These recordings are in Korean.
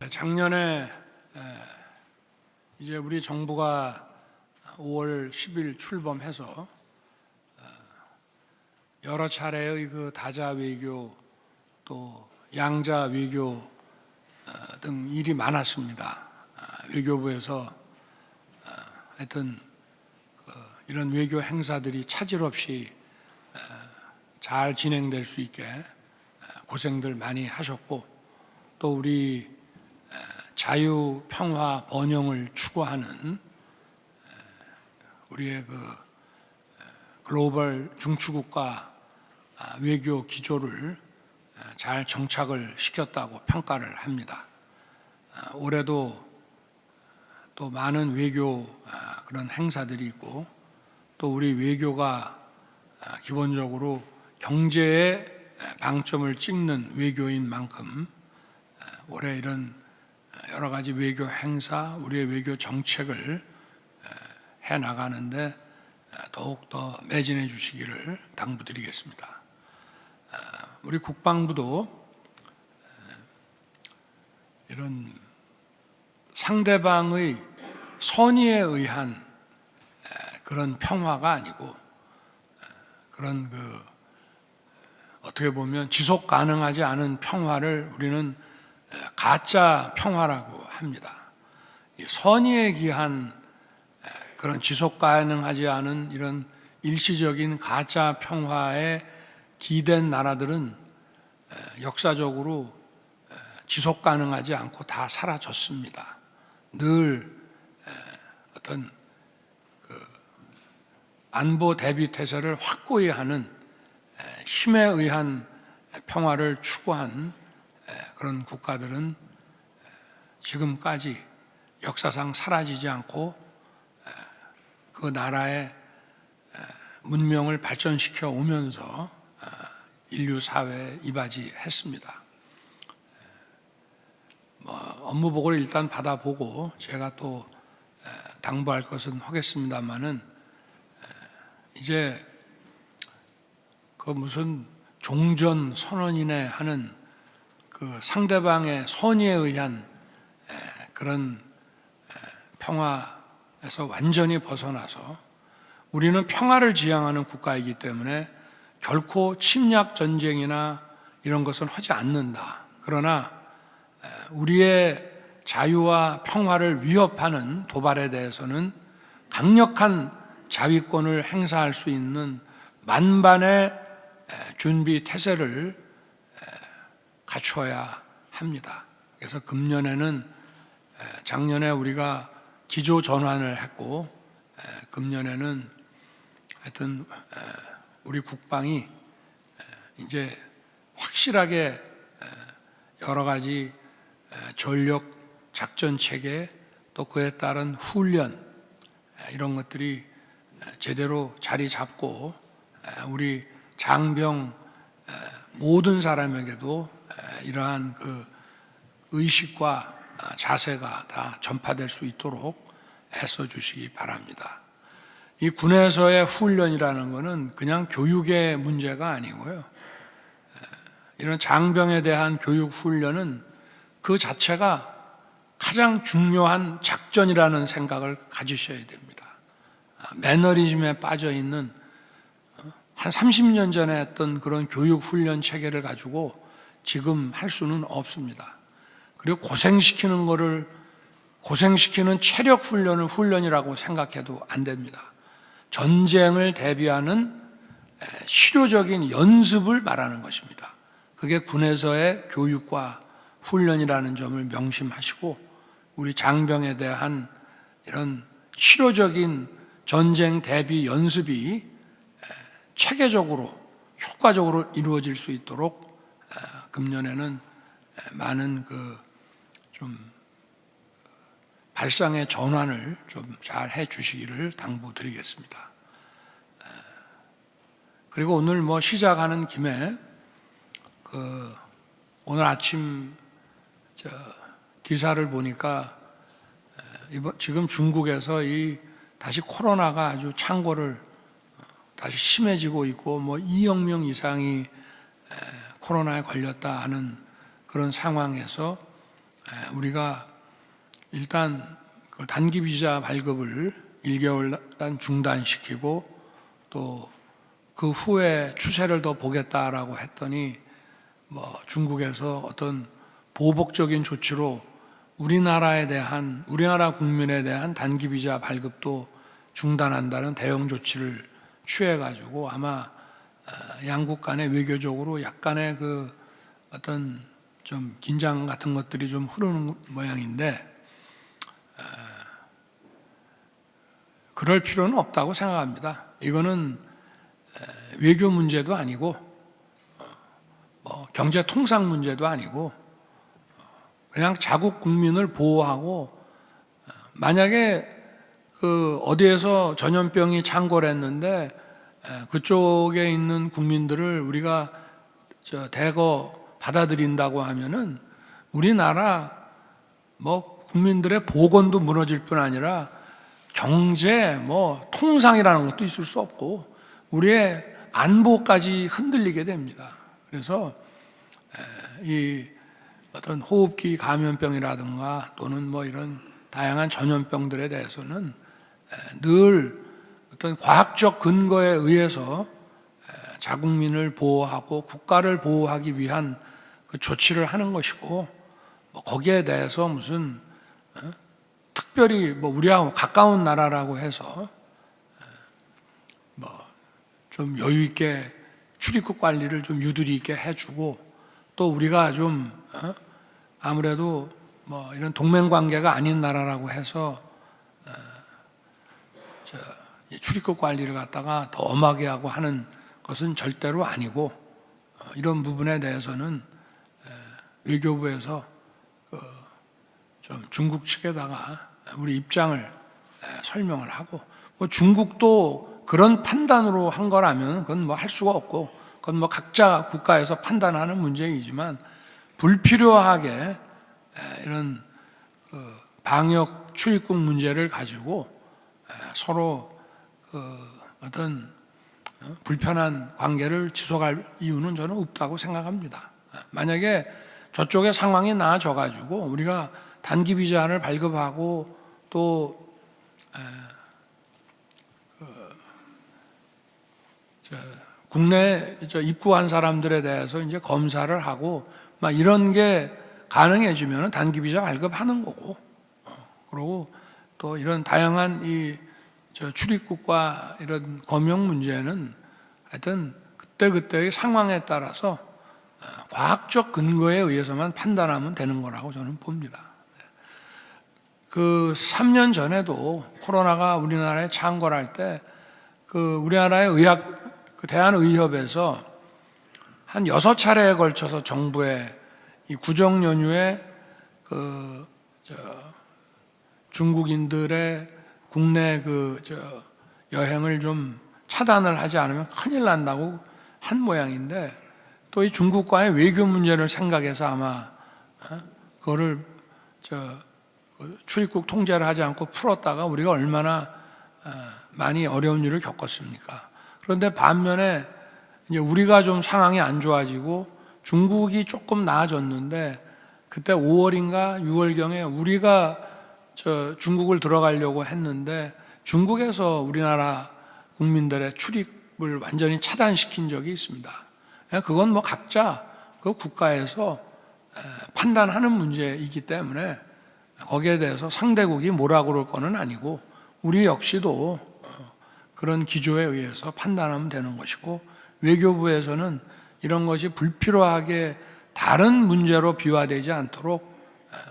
작년에 이제 우리 정부가 5월 10일 출범해서 여러 차례의 그 다자 외교 또 양자 외교 등 일이 많았습니다. 외교부에서 하여튼 이런 외교 행사들이 차질 없이 잘 진행될 수 있게 고생들 많이 하셨고, 또 우리 자유, 평화, 번영을 추구하는 우리의 그 글로벌 중추국가 외교 기조를 잘 정착을 시켰다고 평가를 합니다. 올해도 또 많은 외교 그런 행사들이 있고, 또 우리 외교가 기본적으로 경제에 방점을 찍는 외교인 만큼 올해 이런 여러 가지 외교 행사, 우리의 외교 정책을 해 나가는데 더욱 더 매진해 주시기를 당부드리겠습니다. 우리 국방부도 이런 상대방의 선의에 의한 그런 평화가 아니고, 그런 어떻게 보면 지속 가능하지 않은 평화를 우리는 가짜 평화라고 합니다. 선의에 기한 그런 지속 가능하지 않은 이런 일시적인 가짜 평화에 기댄 나라들은 역사적으로 지속 가능하지 않고 다 사라졌습니다. 늘 어떤 안보 대비 태세를 확고히 하는 힘에 의한 평화를 추구한 그런 국가들은 지금까지 역사상 사라지지 않고 그 나라의 문명을 발전시켜 오면서 인류 사회에 이바지했습니다. 업무보고를 일단 받아보고 제가 또 당부할 것은 하겠습니다만은, 이제 그 무슨 종전 선언이네 하는 그 상대방의 선의에 의한 그런 평화에서 완전히 벗어나서, 우리는 평화를 지향하는 국가이기 때문에 결코 침략 전쟁이나 이런 것은 하지 않는다. 그러나 우리의 자유와 평화를 위협하는 도발에 대해서는 강력한 자위권을 행사할 수 있는 만반의 준비 태세를 갖춰야 합니다. 그래서 금년에는, 작년에 우리가 기조 전환을 했고, 금년에는 하여튼 우리 국방이 이제 확실하게 여러 가지 전력 작전 체계, 또 그에 따른 훈련, 이런 것들이 제대로 자리 잡고 우리 장병 모든 사람에게도 이러한 그 의식과 자세가 다 전파될 수 있도록 애써 주시기 바랍니다. 이 군에서의 훈련이라는 것은 그냥 교육의 문제가 아니고요, 이런 장병에 대한 교육 훈련은 그 자체가 가장 중요한 작전이라는 생각을 가지셔야 됩니다. 매너리즘에 빠져 있는 한 30년 전에 했던 그런 교육 훈련 체계를 가지고 지금 할 수는 없습니다. 그리고 고생시키는 체력 훈련을 훈련이라고 생각해도 안 됩니다. 전쟁을 대비하는 실효적인 연습을 말하는 것입니다. 그게 군에서의 교육과 훈련이라는 점을 명심하시고, 우리 장병에 대한 이런 실효적인 전쟁 대비 연습이 체계적으로 효과적으로 이루어질 수 있도록 금년에는 많은 좀 발상의 전환을 좀 잘 해주시기를 당부드리겠습니다. 그리고 오늘 시작하는 김에 오늘 아침 기사를 보니까 지금 중국에서 다시 코로나가 아주 창궐을 다시 심해지고 있고, 2억 명 이상이 코로나에 걸렸다 하는 그런 상황에서 우리가 일단 그 단기 비자 발급을 1개월간 중단시키고 또 그 후에 추세를 더 보겠다라고 했더니 중국에서 어떤 보복적인 조치로 우리나라 국민에 대한 단기 비자 발급도 중단한다는 대응 조치를 취해가지고 아마 양국 간의 외교적으로 약간의 그 어떤 좀 긴장 같은 것들이 좀 흐르는 모양인데 그럴 필요는 없다고 생각합니다. 이거는 외교 문제도 아니고 경제 통상 문제도 아니고 그냥 자국 국민을 보호하고 만약에 그 어디에서 전염병이 창궐했는데 그쪽에 있는 국민들을 우리가 대거 받아들인다고 하면은 우리나라 국민들의 보건도 무너질 뿐 아니라 경제 통상이라는 것도 있을 수 없고 우리의 안보까지 흔들리게 됩니다. 그래서 이 어떤 호흡기 감염병이라든가 또는 이런 다양한 전염병들에 대해서는 늘 어떤 과학적 근거에 의해서 자국민을 보호하고 국가를 보호하기 위한 그 조치를 하는 것이고 거기에 대해서 무슨 특별히 우리하고 가까운 나라라고 해서 좀 여유 있게 출입국 관리를 좀 유두리 있게 해주고 또 우리가 좀 아무래도 이런 동맹 관계가 아닌 나라라고 해서 출입국 관리를 갖다가 더 엄하게 하고 하는 것은 절대로 아니고 이런 부분에 대해서는 외교부에서 좀 중국 측에다가 우리 입장을 설명을 하고 중국도 그런 판단으로 한 거라면 그건 할 수가 없고 그건 각자 국가에서 판단하는 문제이지만 불필요하게 이런 방역 출입국 문제를 가지고 서로 어떤 불편한 관계를 지속할 이유는 저는 없다고 생각합니다. 만약에 저쪽의 상황이 나아져 가지고 우리가 단기 비자를 발급하고 또 국내 입국한 사람들에 대해서 이제 검사를 하고 이런 게 가능해지면 단기 비자 발급하는 거고, 그리고 또 이런 다양한 이 출입국과 이런 검역 문제는 하여튼 그때그때의 상황에 따라서 과학적 근거에 의해서만 판단하면 되는 거라고 저는 봅니다. 그 3년 전에도 코로나가 우리나라에 창궐할 때 그 우리나라의 대한의협에서 한 6차례에 걸쳐서 정부의 이 구정 연휴에 중국인들의 국내 여행을 좀 차단을 하지 않으면 큰일 난다고 한 모양인데 또 이 중국과의 외교 문제를 생각해서 아마 그거를 출입국 통제를 하지 않고 풀었다가 우리가 얼마나 많이 어려운 일을 겪었습니까? 그런데 반면에 이제 우리가 좀 상황이 안 좋아지고 중국이 조금 나아졌는데 그때 5월인가 6월경에 우리가 중국을 들어가려고 했는데 중국에서 우리나라 국민들의 출입을 완전히 차단시킨 적이 있습니다. 그건 각자 그 국가에서 판단하는 문제이기 때문에 거기에 대해서 상대국이 뭐라 그럴 거는 아니고 우리 역시도 그런 기조에 의해서 판단하면 되는 것이고 외교부에서는 이런 것이 불필요하게 다른 문제로 비화되지 않도록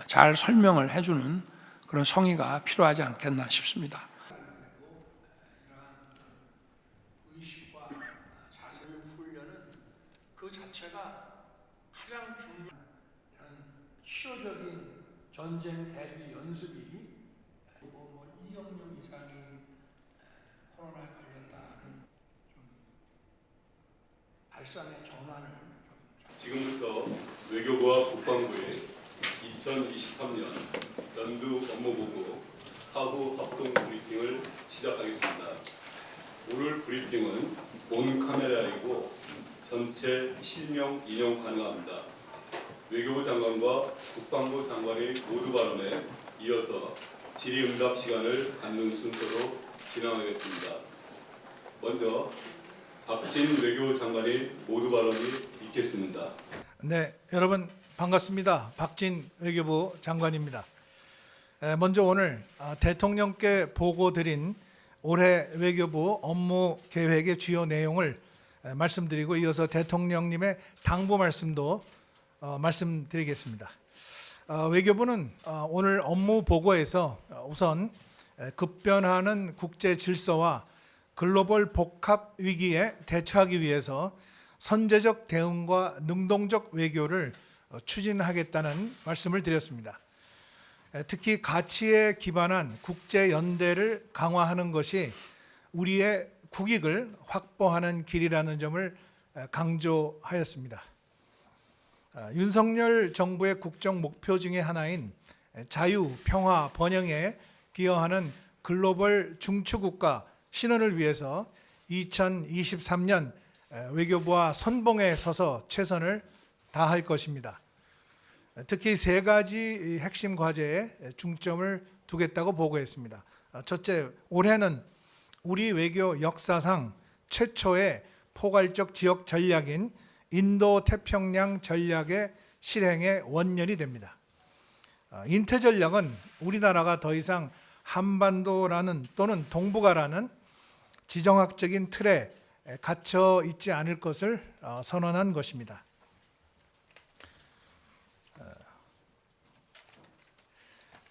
잘 설명을 해주는 그런 성의가 필요하지 않겠나 싶습니다. 의식과 자세의 훈련은 그 자체가 가장 중요한 실효적인 전쟁 대비 연습이 이영룡 이상이 코로나에 걸렸다는 발상의 전환을 지금부터 외교부와 국방부의 2023년 연두 업무보고 사후 합동 브리핑을 시작하겠습니다. 오늘 브리핑은 온 카메라이고 전체 실명 인용 가능합니다. 외교부 장관과 국방부 장관의 모두 발언에 이어서 질의응답 시간을 갖는 순서로 진행하겠습니다. 먼저 박진 외교부 장관의 모두 발언이 있겠습니다. 네, 여러분 반갑습니다. 박진 외교부 장관입니다. 먼저 오늘 대통령께 보고드린 올해 외교부 업무 계획의 주요 내용을 말씀드리고 이어서 대통령님의 당부 말씀도 말씀드리겠습니다. 외교부는 오늘 업무 보고에서 우선 급변하는 국제 질서와 글로벌 복합 위기에 대처하기 위해서 선제적 대응과 능동적 외교를 추진하겠다는 말씀을 드렸습니다. 특히 가치에 기반한 국제 연대를 강화하는 것이 우리의 국익을 확보하는 길이라는 점을 강조하였습니다. 윤석열 정부의 국정 목표 중에 하나인 자유, 평화, 번영에 기여하는 글로벌 중추국가 신원을 위해서 2023년 외교부와 선봉에 서서 최선을 다할 것입니다. 특히 세 가지 핵심 과제에 중점을 두겠다고 보고했습니다. 첫째, 올해는 우리 외교 역사상 최초의 포괄적 지역 전략인 인도-태평양 전략의 실행의 원년이 됩니다. 인태 전략은 우리나라가 더 이상 한반도라는 또는 동북아라는 지정학적인 틀에 갇혀 있지 않을 것을 선언한 것입니다.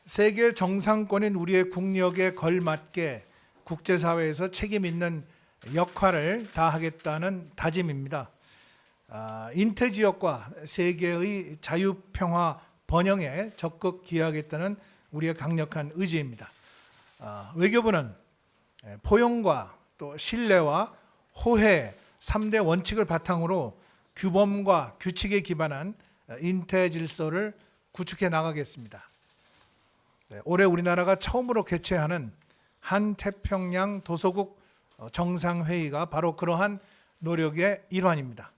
세계 정상권인 우리의 국력에 걸맞게 국제사회에서 책임 있는 역할을 다하겠다는 다짐입니다. 인태 지역과 세계의 자유, 평화, 번영에 적극 기여하겠다는 우리의 강력한 의지입니다. 외교부는 포용과 또 신뢰와 호혜 3대 원칙을 바탕으로 규범과 규칙에 기반한 인태 질서를 구축해 나가겠습니다. 올해 우리나라가 처음으로 개최하는 한태평양 도서국 정상회의가 바로 그러한 노력의 일환입니다.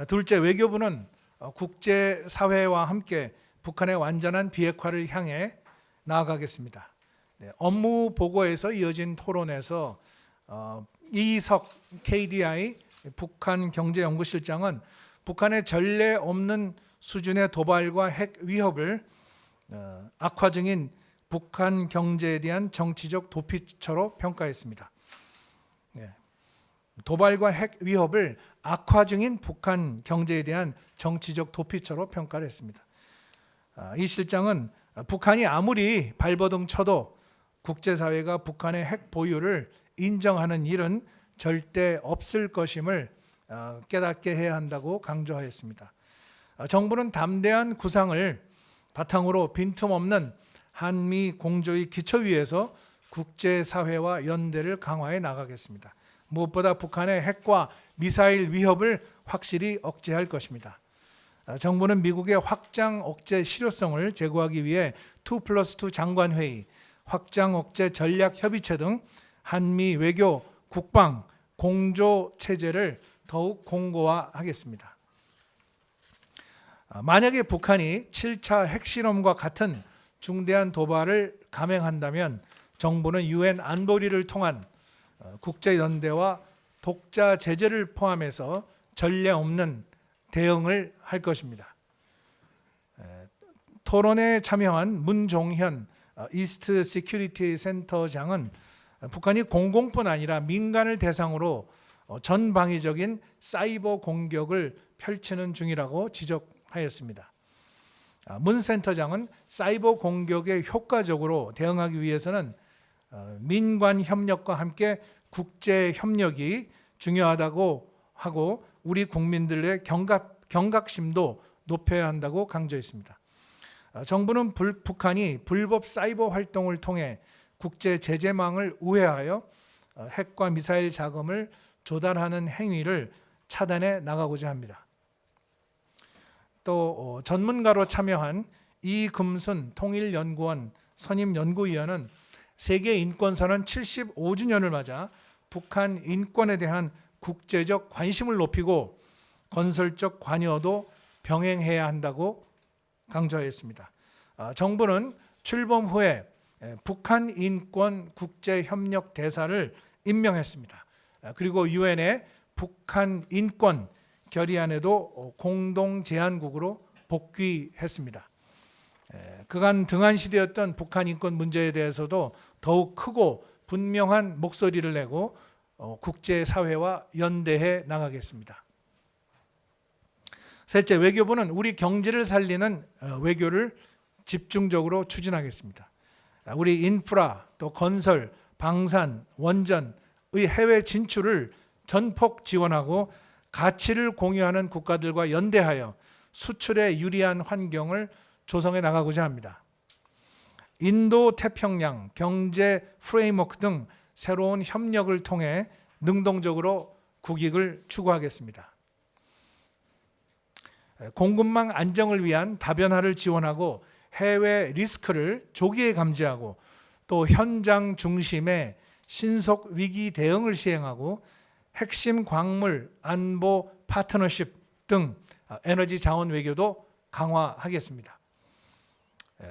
둘째, 외교부는 국제사회와 함께 북한의 완전한 비핵화를 향해 나아가겠습니다. 업무 보고에서 이어진 토론에서 이석 KDI 북한 경제연구실장은 북한의 전례 없는 수준의 도발과 핵 위협을 악화 중인 북한 경제에 대한 정치적 도피처로 평가했습니다. 도발과 핵 위협을 악화 중인 북한 경제에 대한 정치적 도피처로 평가를 했습니다. 이 실장은 북한이 아무리 발버둥 쳐도 국제사회가 북한의 핵 보유를 인정하는 일은 절대 없을 것임을 깨닫게 해야 한다고 강조하였습니다. 정부는 담대한 구상을 바탕으로 빈틈없는 한미 공조의 기초 위에서 국제사회와 연대를 강화해 나가겠습니다. 무엇보다 북한의 핵과 미사일 위협을 확실히 억제할 것입니다. 정부는 미국의 확장 억제 실효성을 제고하기 위해 2+2 장관회의, 확장 억제 전략협의체 등 한미 외교, 국방, 공조 체제를 더욱 공고화하겠습니다. 만약에 북한이 7차 핵실험과 같은 중대한 도발을 감행한다면 정부는 유엔 안보리를 통한 국제연대와 독자 제재를 포함해서 전례 없는 대응을 할 것입니다. 토론에 참여한 문종현 이스트 시큐리티 센터장은 북한이 공공뿐 아니라 민간을 대상으로 전방위적인 사이버 공격을 펼치는 중이라고 지적하였습니다. 문 센터장은 사이버 공격에 효과적으로 대응하기 위해서는 민관 협력과 함께 국제 협력이 중요하다고 하고 우리 국민들의 경각심도 높여야 한다고 강조했습니다. 정부는 북한이 불법 사이버 활동을 통해 국제 제재망을 우회하여 핵과 미사일 자금을 조달하는 행위를 차단해 나가고자 합니다. 또 전문가로 참여한 이금순 통일연구원 선임연구위원은 세계인권선언 75주년을 맞아 북한 인권에 대한 국제적 관심을 높이고 건설적 관여도 병행해야 한다고 강조했습니다. 정부는 출범 후에 북한 인권 국제협력 대사를 임명했습니다. 그리고 유엔의 북한 인권 결의안에도 공동 제안국으로 복귀했습니다. 그간 등한시되었던 북한 인권 문제에 대해서도 더욱 크고 분명한 목소리를 내고 국제사회와 연대해 나가겠습니다. 셋째, 외교부는 우리 경제를 살리는 외교를 집중적으로 추진하겠습니다. 우리 인프라, 또 건설, 방산, 원전의 해외 진출을 전폭 지원하고 가치를 공유하는 국가들과 연대하여 수출에 유리한 환경을 조성해 나가고자 합니다. 인도 태평양 경제 프레임워크 등 새로운 협력을 통해 능동적으로 국익을 추구하겠습니다. 공급망 안정을 위한 다변화를 지원하고 해외 리스크를 조기에 감지하고 또 현장 중심의 신속 위기 대응을 시행하고 핵심 광물 안보 파트너십 등 에너지 자원 외교도 강화하겠습니다.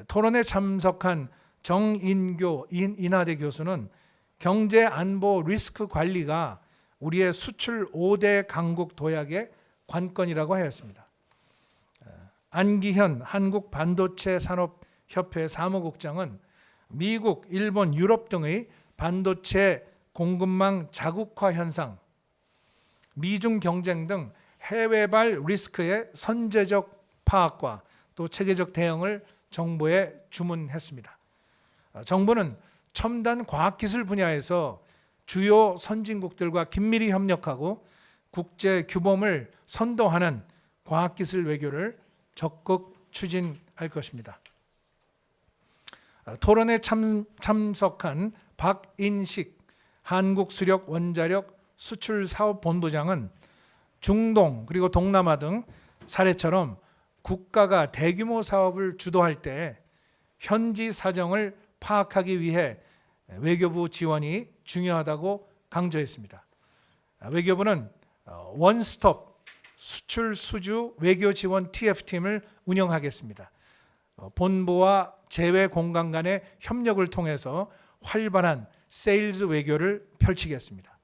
토론에 참석한 정인교 인하대 교수는 경제 안보 리스크 관리가 우리의 수출 5대 강국 도약의 관건이라고 하였습니다. 안기현 한국반도체산업협회 사무국장은 미국, 일본, 유럽 등의 반도체 공급망 자국화 현상, 미중 경쟁 등 해외발 리스크의 선제적 파악과 또 체계적 대응을 정부에 주문했습니다. 정부는 첨단 과학기술 분야에서 주요 선진국들과 긴밀히 협력하고 국제 규범을 선도하는 과학기술 외교를 적극 추진할 것입니다. 토론에 참석한 박인식 한국수력원자력 수출사업본부장은 중동 그리고 동남아 등 사례처럼 국가가 대규모 사업을 주도할 때 현지 사정을 파악하기 위해 외교부 지원이 중요하다고 강조했습니다. 외교부는 원스톱 수출 수주 외교 지원 TF팀을 운영하겠습니다. 본부와 제외 공간 간의 협력을 통해서 활발한 세일즈 외교를 펼치겠습니다.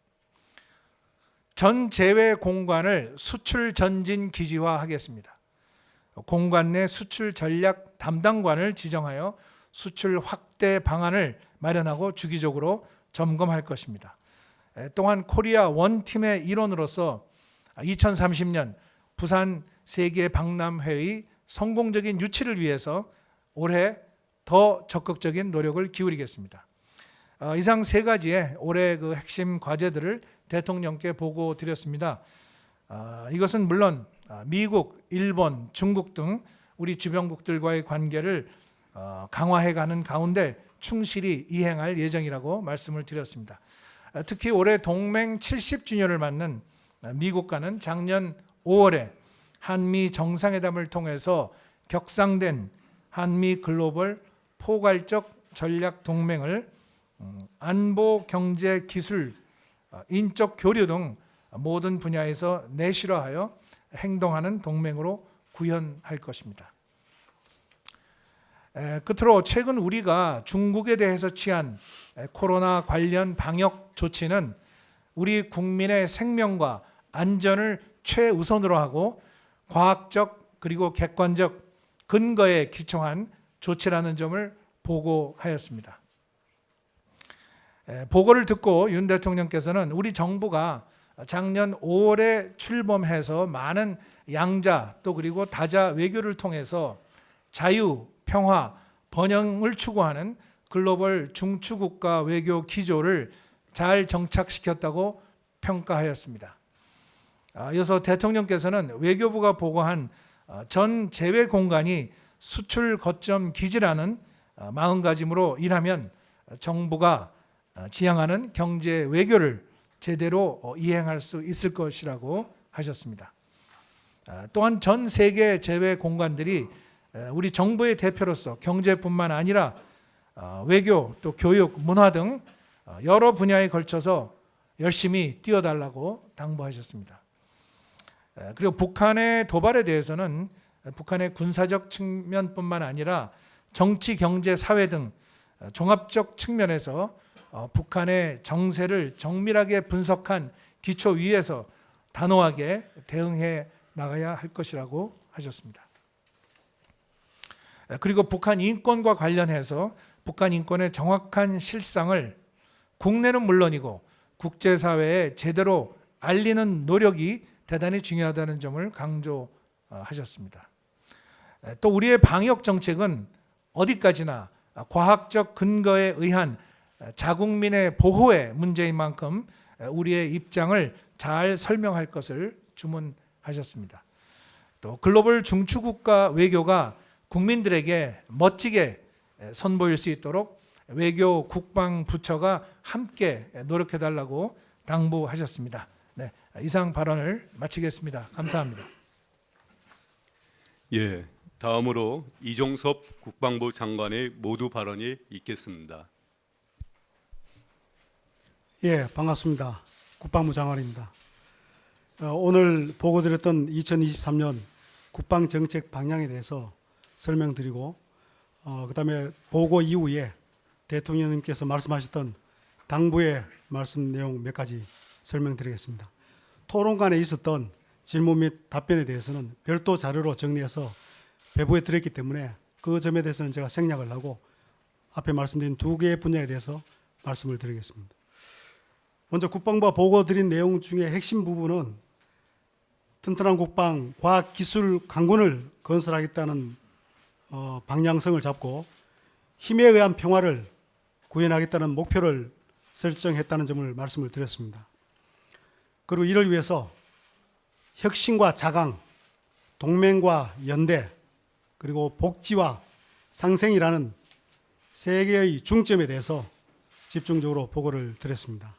전 제외 공간을 수출 전진 기지화하겠습니다. 공간 내 수출 전략 담당관을 지정하여 수출 확대 방안을 마련하고 주기적으로 점검할 것입니다. 또한 코리아 원팀의 일원으로서 2030년 부산 세계 박람회의 성공적인 유치를 위해서 올해 더 적극적인 노력을 기울이겠습니다. 이상 세 가지의 올해 그 핵심 과제들을 대통령께 보고 드렸습니다. 이것은 물론 미국, 일본, 중국 등 우리 주변국들과의 관계를 강화해가는 가운데 충실히 이행할 예정이라고 말씀을 드렸습니다. 특히 올해 동맹 70주년을 맞는 미국과는 작년 5월에 한미 정상회담을 통해서 격상된 한미 글로벌 포괄적 전략 동맹을 안보, 경제, 기술, 인적 교류 등 모든 분야에서 내실화하여 행동하는 동맹으로 구현할 것입니다. 끝으로 최근 우리가 중국에 대해서 취한 코로나 관련 방역 조치는 우리 국민의 생명과 안전을 최우선으로 하고 과학적 그리고 객관적 근거에 기초한 조치라는 점을 보고하였습니다. 보고를 듣고 윤 대통령께서는 우리 정부가 작년 5월에 출범해서 많은 양자 또 그리고 다자 외교를 통해서 자유, 평화, 번영을 추구하는 글로벌 중추국가 외교 기조를 잘 정착시켰다고 평가하였습니다. 이어서 대통령께서는 외교부가 보고한 전 제외 공간이 수출 거점 기지라는 마음가짐으로 일하면 정부가 지향하는 경제 외교를 제대로 이행할 수 있을 것이라고 하셨습니다. 또한 전 세계 제외 공간들이 우리 정부의 대표로서 경제뿐만 아니라 외교, 또 교육, 문화 등 여러 분야에 걸쳐서 열심히 뛰어달라고 당부하셨습니다. 그리고 북한의 도발에 대해서는 북한의 군사적 측면뿐만 아니라 정치, 경제, 사회 등 종합적 측면에서 북한의 정세를 정밀하게 분석한 기초 위에서 단호하게 대응해 나가야 할 것이라고 하셨습니다. 그리고 북한 인권과 관련해서 북한 인권의 정확한 실상을 국내는 물론이고 국제사회에 제대로 알리는 노력이 대단히 중요하다는 점을 강조하셨습니다. 또 우리의 방역 정책은 어디까지나 과학적 근거에 의한 자국민의 보호의 문제인 만큼 우리의 입장을 잘 설명할 것을 주문하셨습니다. 또 글로벌 중추국가 외교가 국민들에게 멋지게 선보일 수 있도록 외교 국방부처가 함께 노력해달라고 당부하셨습니다. 네, 이상 발언을 마치겠습니다. 감사합니다. 예, 다음으로 이종섭 국방부 장관의 모두 발언이 있겠습니다. 예, 반갑습니다. 국방부 장관입니다. 오늘 보고드렸던 2023년 국방정책 방향에 대해서 설명드리고 그다음에 보고 이후에 대통령님께서 말씀하셨던 당부의 말씀 내용 몇 가지 설명드리겠습니다. 토론관에 있었던 질문 및 답변에 대해서는 별도 자료로 정리해서 배부에 드렸기 때문에 그 점에 대해서는 제가 생략을 하고 앞에 말씀드린 두 개의 분야에 대해서 말씀을 드리겠습니다. 먼저 국방부가 보고 드린 내용 중에 핵심 부분은 튼튼한 국방, 과학, 기술 강군을 건설하겠다는 방향성을 잡고 힘에 의한 평화를 구현하겠다는 목표를 설정했다는 점을 말씀을 드렸습니다. 그리고 이를 위해서 혁신과 자강, 동맹과 연대, 그리고 복지와 상생이라는 세 개의 중점에 대해서 집중적으로 보고를 드렸습니다.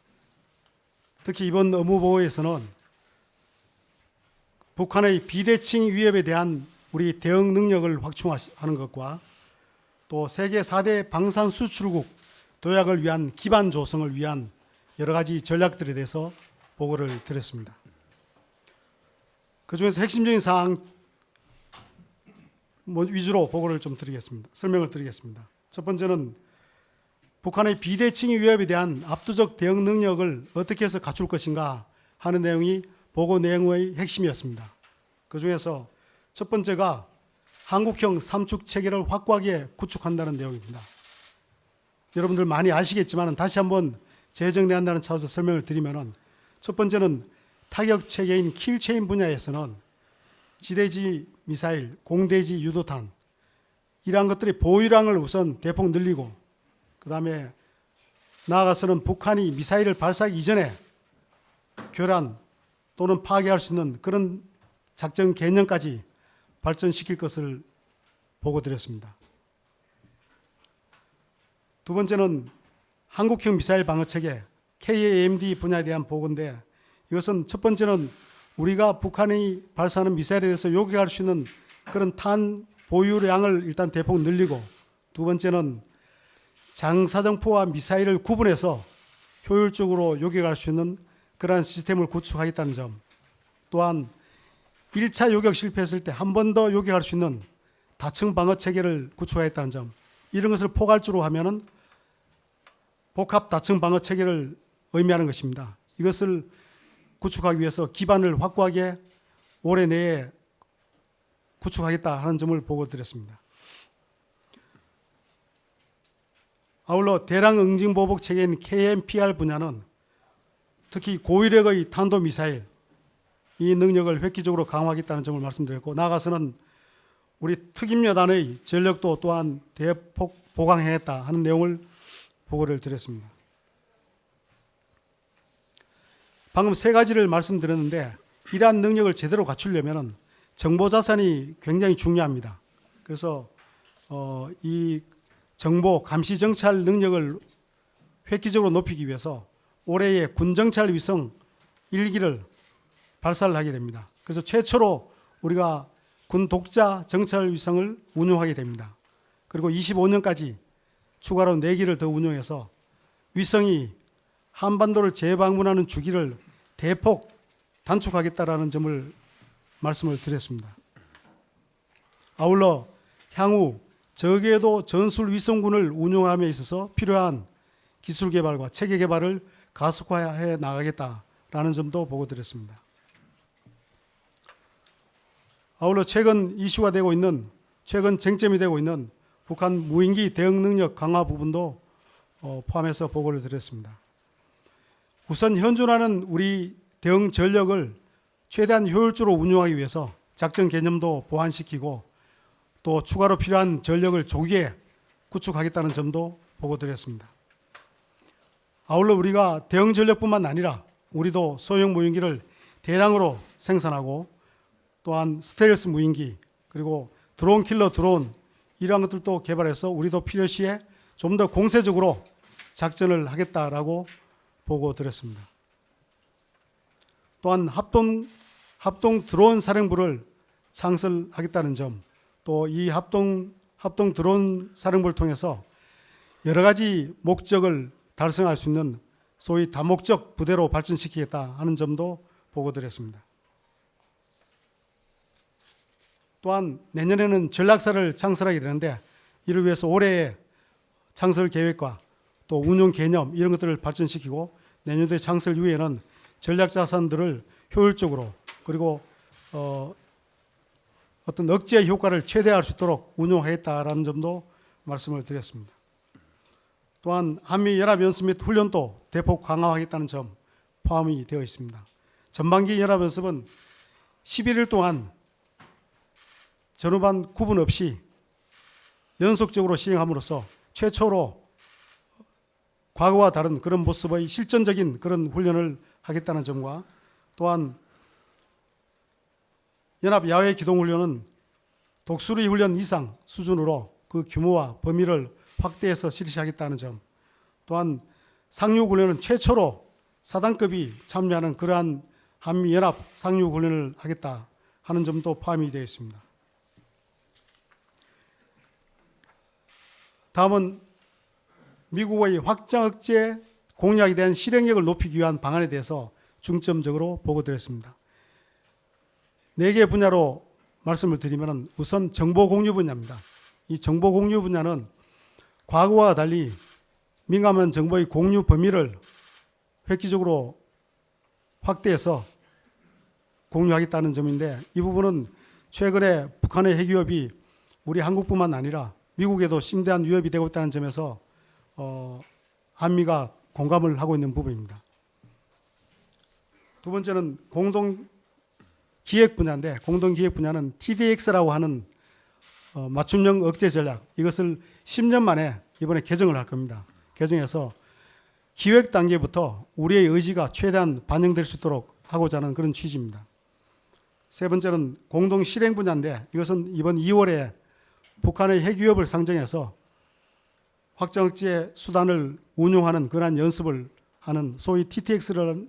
특히 이번 업무보고에서는 북한의 비대칭 위협에 대한 우리 대응 능력을 확충하는 것과 또 세계 4대 방산 수출국 도약을 위한 기반 조성을 위한 여러 가지 전략들에 대해서 보고를 드렸습니다. 그중에서 핵심적인 사항 위주로 보고를 좀 드리겠습니다. 설명을 드리겠습니다. 첫 번째는 북한의 비대칭 위협에 대한 압도적 대응 능력을 어떻게 해서 갖출 것인가 하는 내용이 보고 내용의 핵심이었습니다. 그중에서 첫 번째가 한국형 삼축 체계를 확고하게 구축한다는 내용입니다. 여러분들 많이 아시겠지만 다시 한번 재정리한다는 차원에서 설명을 드리면 첫 번째는 타격 체계인 킬체인 분야에서는 지대지 미사일, 공대지 유도탄 이러한 것들의 보유량을 우선 대폭 늘리고 그 다음에 나아가서는 북한이 미사일을 발사하기 이전에 교란 또는 파괴할 수 있는 그런 작전 개념까지 발전시킬 것을 보고드렸습니다. 두 번째는 한국형 미사일 방어체계 KAMD 분야에 대한 보고인데 이것은 첫 번째는 우리가 북한이 발사하는 미사일에 대해서 요격할 수 있는 그런 탄 보유량을 일단 대폭 늘리고 두 번째는 장사정포와 미사일을 구분해서 효율적으로 요격할 수 있는 그러한 시스템을 구축하겠다는 점 또한 1차 요격 실패했을 때 한 번 더 요격할 수 있는 다층 방어 체계를 구축하겠다는 점 이런 것을 포괄적으로 하면은 복합 다층 방어 체계를 의미하는 것입니다. 이것을 구축하기 위해서 기반을 확고하게 올해 내에 구축하겠다 하는 점을 보고드렸습니다. 아울러 대량 응징 보복 체계인 KMPR 분야는 특히 고위력의 탄도미사일 이 능력을 획기적으로 강화하겠다는 점을 말씀드렸고 나아가서는 우리 특임여단의 전력도 또한 대폭 보강해야겠다 하는 내용을 보고를 드렸습니다. 방금 세 가지를 말씀드렸는데 이러한 능력을 제대로 갖추려면 정보 자산이 굉장히 중요합니다. 그래서 이 정보 감시 정찰 능력을 획기적으로 높이기 위해서 올해에 군정찰 위성 1기를 발사를 하게 됩니다. 그래서 최초로 우리가 군 독자 정찰 위성을 운용하게 됩니다. 그리고 25년까지 추가로 4기를 더 운용해서 위성이 한반도를 재방문하는 주기를 대폭 단축하겠다라는 점을 말씀을 드렸습니다. 아울러 향후 저궤도 전술 위성군을 운용함에 있어서 필요한 기술 개발과 체계 개발을 가속화해 나가겠다라는 점도 보고드렸습니다. 아울러 최근 이슈가 되고 있는, 최근 쟁점이 되고 있는 북한 무인기 대응 능력 강화 부분도 포함해서 보고를 드렸습니다. 우선 현존하는 우리 대응 전력을 최대한 효율적으로 운용하기 위해서 작전 개념도 보완시키고 또 추가로 필요한 전력을 조기에 구축하겠다는 점도 보고드렸습니다. 아울러 우리가 대응 전력뿐만 아니라 우리도 소형 무인기를 대량으로 생산하고 또한 스텔스 무인기 그리고 드론 킬러 드론 이러한 것들도 개발해서 우리도 필요시에 좀 더 공세적으로 작전을 하겠다라고 보고드렸습니다. 또한 합동 드론 사령부를 창설하겠다는 점, 또 이 합동 드론 사령부를 통해서 여러 가지 목적을 달성할 수 있는 소위 다목적 부대로 발전시키겠다 하는 점도 보고드렸습니다. 또한 내년에는 전략사를 창설하게 되는데 이를 위해서 올해의 창설 계획과 또 운용 개념 이런 것들을 발전시키고 내년도에 창설 이후에는 전략 자산들을 효율적으로 그리고 어떤 억제 효과를 최대화할 수 있도록 운용하겠다라는 점도 말씀을 드렸습니다. 또한 한미 연합 연습 및 훈련도 대폭 강화하겠다는 점 포함이 되어 있습니다. 전반기 연합 연습은 11일 동안 전후반 구분 없이 연속적으로 시행함으로써 최초로 과거와 다른 그런 모습의 실전적인 그런 훈련을 하겠다는 점과 또한 연합 야외 기동 훈련은 독수리 훈련 이상 수준으로 그 규모와 범위를 확대해서 실시하겠다는 점, 또한 상륙 훈련은 최초로 사단급이 참여하는 그러한 한미 연합 상륙 훈련을 하겠다 하는 점도 포함이 되어 있습니다. 다음은 미국의 확장 억제 공약에 대한 실행력을 높이기 위한 방안에 대해서 중점적으로 보고드렸습니다. 4개 분야로 말씀을 드리면 우선 정보 공유 분야입니다. 이 정보 공유 분야는 과거와 달리 민감한 정보의 공유 범위를 획기적으로 확대해서 공유하겠다는 점인데 이 부분은 최근에 북한의 핵위협이 우리 한국뿐만 아니라 미국에도 심대한 위협이 되고 있다는 점에서 한미가 공감을 하고 있는 부분입니다. 두 번째는 공동 기획 분야인데 공동 기획 분야는 TDX라고 하는 맞춤형 억제 전략 이것을 10년 만에 이번에 개정을 할 겁니다. 개정해서 기획 단계부터 우리의 의지가 최대한 반영될 수 있도록 하고자 하는 그런 취지입니다. 세 번째는 공동 실행 분야인데 이것은 이번 2월에 북한의 핵 위협을 상정해서 확장 억제 수단을 운용하는 그러한 연습을 하는 소위 TTX라는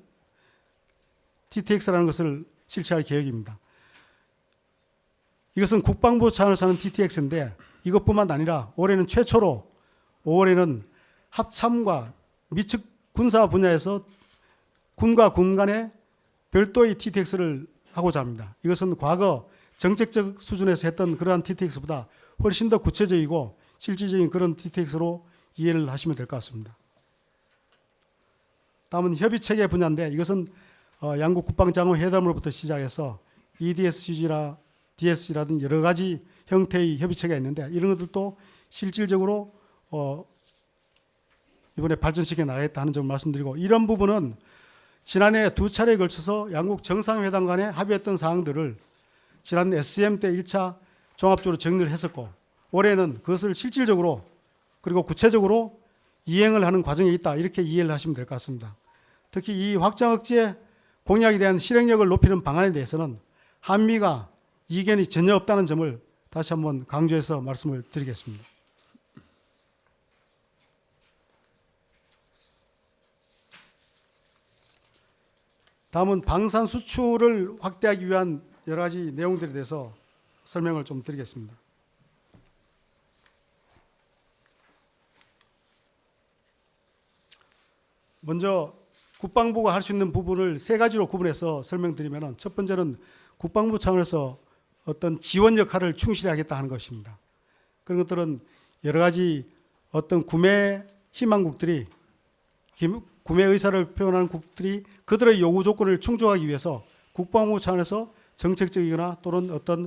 것을 실시할 계획입니다. 이것은 국방부 차원에서 하는 TTX인데 이것뿐만 아니라 올해는 최초로 5월에는 합참과 미측 군사 분야에서 군과 군 간의 별도의 TTX를 하고자 합니다. 이것은 과거 정책적 수준에서 했던 그러한 TTX보다 훨씬 더 구체적이고 실질적인 그런 TTX로 이해를 하시면 될 것 같습니다. 다음은 협의체계 분야인데 이것은 양국 국방장관 회담으로부터 시작해서 EDSCG나 DSC라든지 여러 가지 형태의 협의체계가 있는데 이런 것들도 실질적으로 이번에 발전시켜 나가겠다 하는 점을 말씀드리고 이런 부분은 지난해 2차례에 걸쳐서 양국 정상회담 간에 합의했던 사항들을 지난 SM 때 1차 종합적으로 정리를 했었고 올해는 그것을 실질적으로 그리고 구체적으로 이행을 하는 과정에 있다 이렇게 이해를 하시면 될 것 같습니다. 특히 이 확장 억제 공약에 대한 실행력을 높이는 방안에 대해서는 한미가 이견이 전혀 없다는 점을 다시 한번 강조해서 말씀을 드리겠습니다. 다음은 방산 수출을 확대하기 위한 여러 가지 내용들에 대해서 설명을 좀 드리겠습니다. 먼저 국방부가 할 수 있는 부분을 세 가지로 구분해서 설명드리면 첫 번째는 국방부 차원에서 어떤 지원 역할을 충실히 하겠다 하는 것입니다. 그런 것들은 여러 가지 어떤 구매 희망국들이 구매 의사를 표현하는 국들이 그들의 요구 조건을 충족하기 위해서 국방부 차원에서 정책적이거나 또는 어떤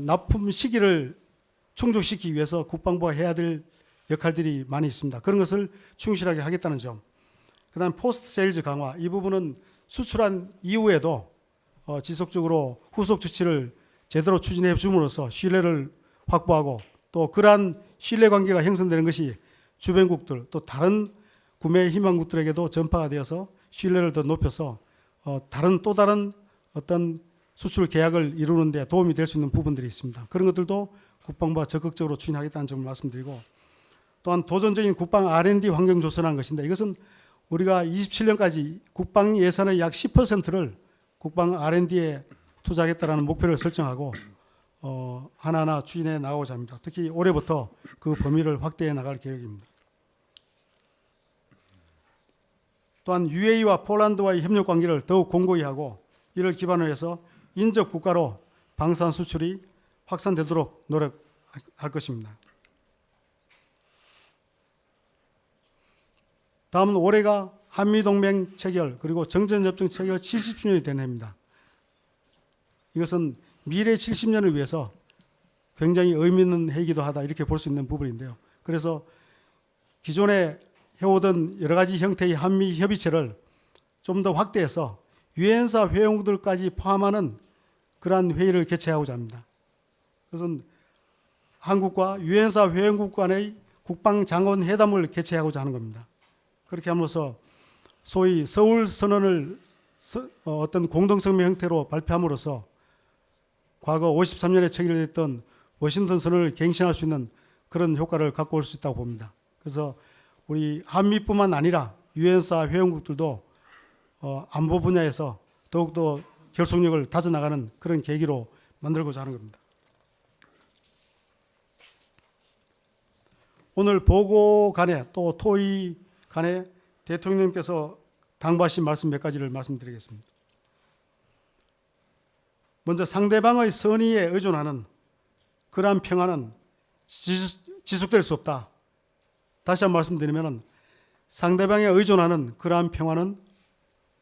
납품 시기를 충족시키기 위해서 국방부가 해야 될 역할들이 많이 있습니다. 그런 것을 충실하게 하겠다는 점. 그다음 포스트 세일즈 강화, 이 부분은 수출한 이후에도 지속적으로 후속 조치를 제대로 추진해 줌으로써 신뢰를 확보하고 또 그러한 신뢰 관계가 형성되는 것이 주변국들 또 다른 구매 희망국들에게도 전파가 되어서 신뢰를 더 높여서 또 다른 어떤 수출 계약을 이루는 데 도움이 될 수 있는 부분들이 있습니다. 그런 것들도 국방부가 적극적으로 추진하겠다는 점을 말씀드리고, 또한 도전적인 국방 R&D 환경 조성하는 것인데, 이것은 우리가 27년까지 국방 예산의 약 10%를 국방 R&D에 투자하겠다는 목표를 설정하고 하나하나 추진해 나가고자 합니다. 특히 올해부터 그 범위를 확대해 나갈 계획입니다. 또한 UAE와 폴란드와의 협력 관계를 더욱 공고히 하고 이를 기반으로 해서 인접 국가로 방산 수출이 확산되도록 노력할 것입니다. 다음은 올해가 한미동맹 체결 그리고 정전협정 체결 70주년이 된 해입니다. 이것은 미래 70년을 위해서 굉장히 의미 있는 해이기도 하다 이렇게 볼 수 있는 부분인데요. 그래서 기존에 해오던 여러 가지 형태의 한미 협의체를 좀 더 확대해서 유엔사 회원국들까지 포함하는 그러한 회의를 개최하고자 합니다. 그것은 한국과 유엔사 회원국 간의 국방장관 회담을 개최하고자 하는 겁니다. 그렇게 함으로써 소위 서울 선언을 어떤 공동성명 형태로 발표함으로써 과거 53년에 체결됐던 워싱턴 선언을 갱신할 수 있는 그런 효과를 갖고 올 수 있다고 봅니다. 그래서 우리 한미뿐만 아니라 유엔사 회원국들도 안보 분야에서 더욱더 결속력을 다져나가는 그런 계기로 만들고자 하는 겁니다. 오늘 보고 간에 또 토의 간에 대통령께서 당부하신 말씀 몇 가지를 말씀드리겠습니다. 먼저 상대방의 선의에 의존하는 그러한 평화는 지속될 수 없다. 다시 한번 말씀드리면 상대방에 의존하는 그러한 평화는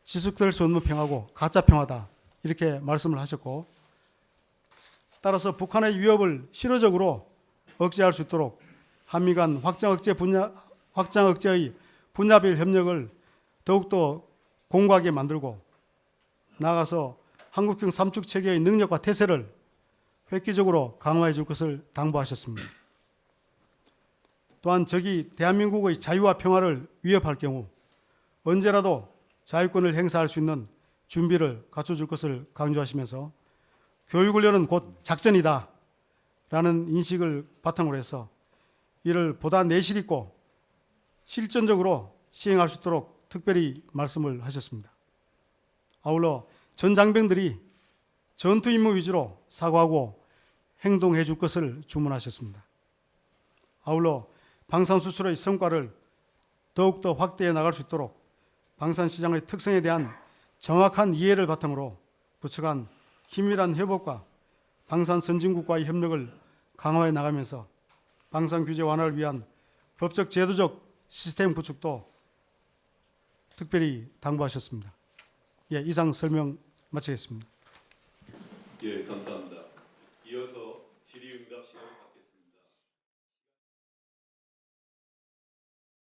지속될 수 없는 평화고 가짜 평화다. 이렇게 말씀을 하셨고, 따라서 북한의 위협을 실효적으로 억제할 수 있도록 한미 간 확장 억제의 분야별 협력을 더욱더 공고하게 만들고 나아가서 한국형 삼축 체계의 능력과 태세를 획기적으로 강화해 줄 것을 당부하셨습니다. 또한 적이 대한민국의 자유와 평화를 위협할 경우 언제라도 자유권을 행사할 수 있는 준비를 갖춰줄 것을 강조하시면서 교육훈련은 곧 작전이다 라는 인식을 바탕으로 해서 이를 보다 내실 있고 실전적으로 시행할 수 있도록 특별히 말씀을 하셨습니다. 아울러 전 장병들이 전투 임무 위주로 사고하고 행동해 줄 것을 주문하셨습니다. 아울러 방산 수출의 성과를 더욱더 확대해 나갈 수 있도록 방산 시장의 특성에 대한 정확한 이해를 바탕으로 부처 간 긴밀한 협업과 방산 선진국과의 협력을 강화해 나가면서 방산 규제 완화를 위한 법적 제도적 시스템 구축도 특별히 당부하셨습니다. 예, 이상 설명 마치겠습니다. 예, 감사합니다. 이어서 질의응답 시간을 갖겠습니다.